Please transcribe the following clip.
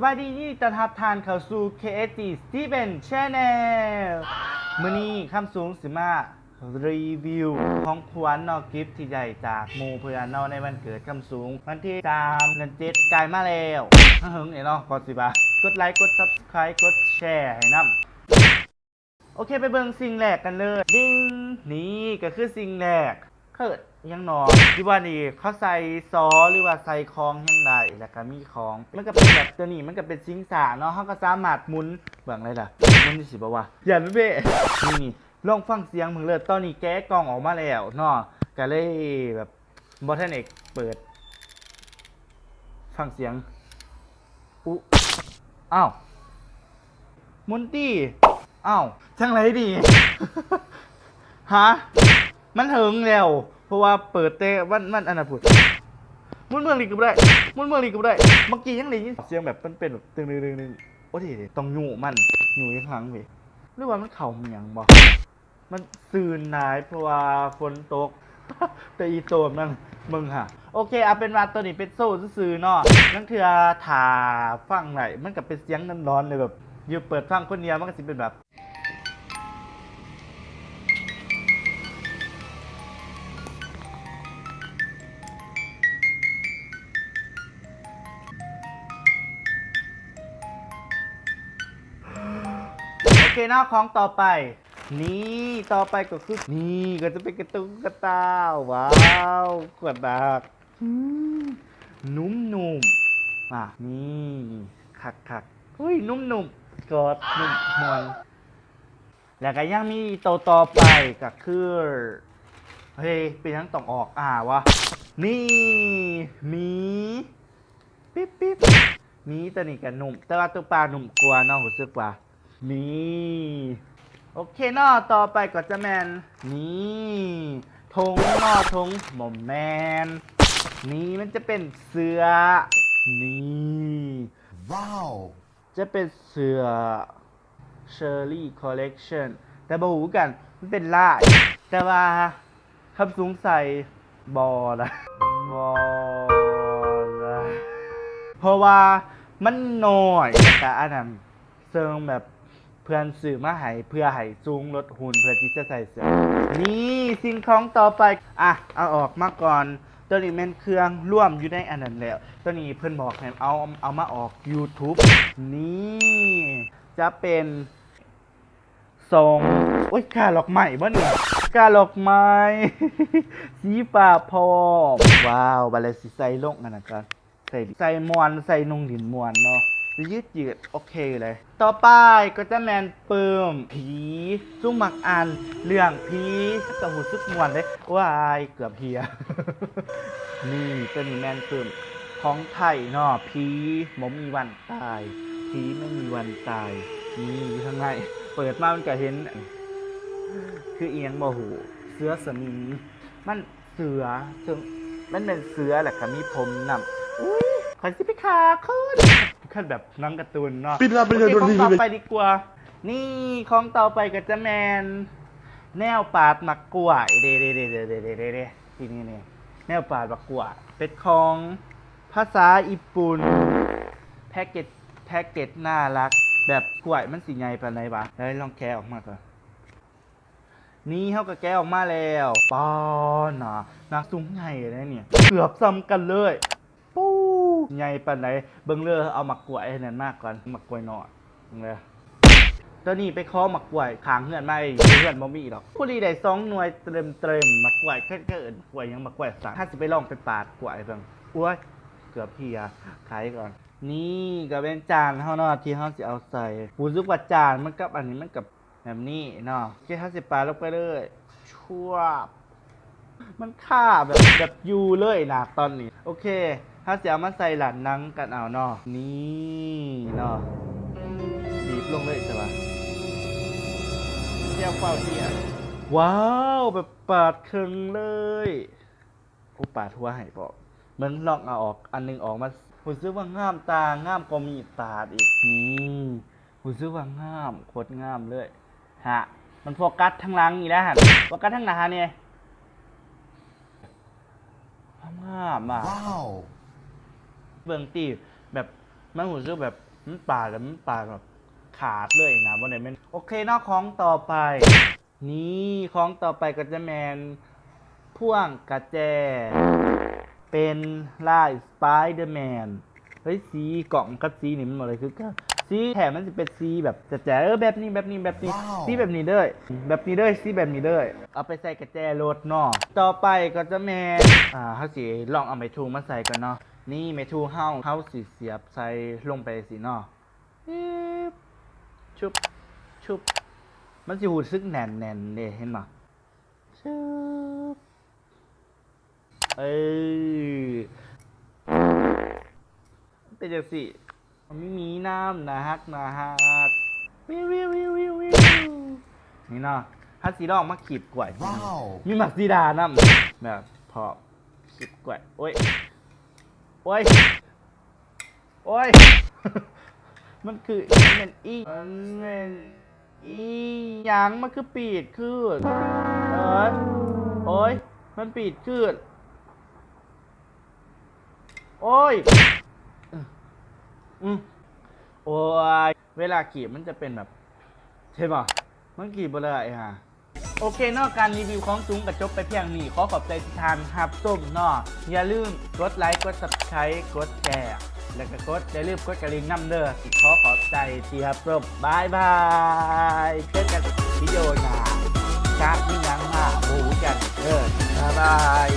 บายดีนี่ต้อนรับทานเข้าสู่ KSG Steven Channel มื้อนี้คำสูงสิมารีวิวของขวัญนอกกิฟต์ที่ใหญ่จากหมู่เพื่อนนอกในวันเกิดคำสูงวันที่3 เดือน 7 กายมาแล้วหึงเนาะก่อนสิบากดไลค์กด Subscribe กดแชร์ให้นำโอเคไปเบิ่งสิ่งแรกกันเลยดิ้งนี่ก็คือสิ่งแรกเกิดยังนอนที่ว่านี่เขาใส่ซอหรือว่าใส่คองยังไงแล้วก็มีของมันก็เป็นแบบตัวนี้มันก็เป็นซิงสาเนาะเขาก็สามารถหมุนเบิ่งอะไรล่ะหมุนสิบ่ว่าอย่าเบ้นี่ลองฟังเสียงมึงเลยตอนนี้แก๊กล่องออกมาแล้วเนาะก็เลยแบบบอทเอกเปิดฟังเสียงอุ๊อ้าวมุนตี้อ้าวช่างไรดี ฮะมันถึงแล้วเพราะว่าเปิดเตะวันอันนั้นพูดมุนเมืองลีกก็ได้มุนเมืองลีกก็ได้เมื่อกี้ยังได้ยินเสียงแบบเป็นแบบตึงโอ้ทีต้องหนูมันหนูยังครั้งเว้ยหรือว่ามันเข่าเมียงบ่มันซื่นนายเพราะว่าฝนตก แต่อีโตมนั่นมึงฮะโอเคเอาเป็นว่าตัวนี้เป็นโซ่ซื่อๆเนาะนั่นคือถ่าฟังไหนมันกับเป็นเสียงร้อนๆเลยแบบอยู่เปิดฟังคนเดียวมันก็สิเป็นแบบโอเคนะของต่อไปนี่ต่อไปก็คือนี่ก็จะเป็นกระตุ้งกระตาว้าวกดดักนุ่มนี่คักเฮ้ยนุ่มกดนุ่มมวนแล้วก็ยังมีตัวต่อไปก็คือเฮ้ยเป็นทั้งต้องออกวะนี่มีปิ๊บมีตัวนี้กับนุ่มแต่ว่าตัวปลานุ่มกว่าเนาะรู้สึกว่านี่โอเคเนาะต่อไปก็จะแมนนี่ธงเนาะธงหม่อมแมนนี่มันจะเป็นเสือนี่ว้าวจะเป็นเสือ Cherry Collection แต่บ่ฮู้กันมันเป็นลายแต่ว่าคำสูงใส่บอละเพราะว่ามันน้อยแต่อันนั้นเซิงแบบเพื่อนสื่อมาให้เพื่อให้จูงลดหุ่นเพื่อที่จะใส่เสื้อนี่สิ่งของต่อไปเอาออกมาก่อนตัวนี้เป็นเครื่องร่วมอยู่ในอันนั้นแล้วตัวนี้เพื่อนบอกให้เอามาออก YouTube นี่จะเป็นทรงโอ้ยกาหลอกใหม่บ่เนี่ยกาหลอกไม้ สีฟ้าพร้อมว้าวบาเลสิใส่ลงกันนะกันใส่มวนใส่นุ่งดินมวนเนาะยืดโอเคเลยต่อไปก็จะแมนเปิมผีซุ่มมักอ่านเรื่องผีกับหูซึกมวนเลยว้ายเกือบเฮีย นี่ตัวนี้แมนเปิมของไทยเนาะผีบ่มีวันตายผีไม่มีวันตายนี่อยู่ข้างในเปิดมามันก็เห็นคือเอียงบ่หูเสือสมิงมันเสือซึ่งมันเป็นเสือแหละค่ะมีผมนำอุ้ยขอสิไปขาขึ้นแบบน้องการ์ตูนเนาะโอเคของต่อไปดีกว่านี่ของต่อไปก็จะแมนแนวปาดมักกวเด้ที่นี่แนวปาดมักกวเป็นของภาษาญี่ปุ่นแพ็กเกจน่ารักแบบกล้วยมันสีใหญ่ปานใดวะแล้วลองแกะออกมาก่อนนี่เขาก็แกะออกมาแล้วป้อนนะสูงใหญ่เลยเนี่ยเกือบซ้ำกันเลยปู้ใหญ่ปานใดเบิ่งเลยเอาหมักกล้วยให้นั่นมากก่อนหมักกล้วยนอดเลยตัวนี้ไปขอหมักกล้วยขางเฮือนมาเฮือนบ่มีหรอกผู้ดีได้2 หน่วยเต็มหมักกล้วยเกินกล้วยยังหมักกล้วยสั่งถ้าสิไปลองไปปาดกล้วยเบิ่งอ้วยเกือบเพียขายก่อนนี่ก็เป็นจานเฮาเนาะที่เฮาสิเอาใส่รู้สึกว่าจานมันกับอันนี้มันกับแบบนี้เนาะแค่เฮาสิปาลงไปเลยชั่วมันค่าแบบอยู่เลยนะตอนนี้โอเคเฮาสิเอามาใส่หลานนังกันเอาเนาะนี่เนาะบีบลงเลยใช่ป่ะเที่ยวเฝ้าเที่ยว้าวแบบปาดครึ่งเลยโอ้ปาดหัวให้บอกเหมือนลองเอาออกอันนึงออกมาผมซื้อว่างามตางามก็มีตาอีกนี่ผมซื้อว่างามโคตรงามเลยฮะมันโฟกัสทั้งหลังอีกแล้วฮะโฟกัสทั้งหน้าเนี่ยงามว้าวเบื้องตีแบบมันผมซื้อแบบ มันปาดแล้วมันปาดแบบขาดเลยนะวันไหนมันโอเคเนอกของต่อไป นี่ของต่อไปก็จะแมนพ่วงกระแจเป็นลายสไปเดอร์แมนเฮ้ยสีกล่องกับสีนี่มันหมดเลยคือกันสีแถมมันจะเป็นสีแบบแจ๋ๆแบบนี้สีแบบนี้เด้อแบบนี้เด้อสีแบบนี้เด้อเอาไปใส่กระแจรถเนาะต่อไปก็จะแมนเขาสิลองเอาไม้ทูมาใส่กันเนาะนี่ไม้ทูเฮาสิเสียบใส่ลงไปสิเนาะชุบชุบมันสิหูซึกแน่นเนี่ยเห็นป่ะชุบเป็นจังสิมันไม่มีน้ำนะฮักวิวนี่เนาะฮัตสีดอกมาขีดกล้วยมีหมักซีดาน้ำแบบพอขีดกล้วยโอ้ยมันคือมันอีหยังมันคือปีดขึ้นโอ้ยมันปีดขึ้นโอ้ยโอ้ยเวลาขีดมันจะเป็นแบบใช่ป่ะมันขีดไปเลยฮะโอเคนอกการรีวิวของจุ้งกับจบไปเพียงนี้ขอขอบใจที่ทานฮับส้มเนาะอย่าลืมกดไลค์กด Subscribe กดแชร์แล้วก็อย่าลืมกดกระดิ่งน้ำเด้อขอขอบใจที่ฮับส้มบายเจอกันวิดีโอหน้าจากนี่ยังมาบูกันเด้อบ๊ายบาย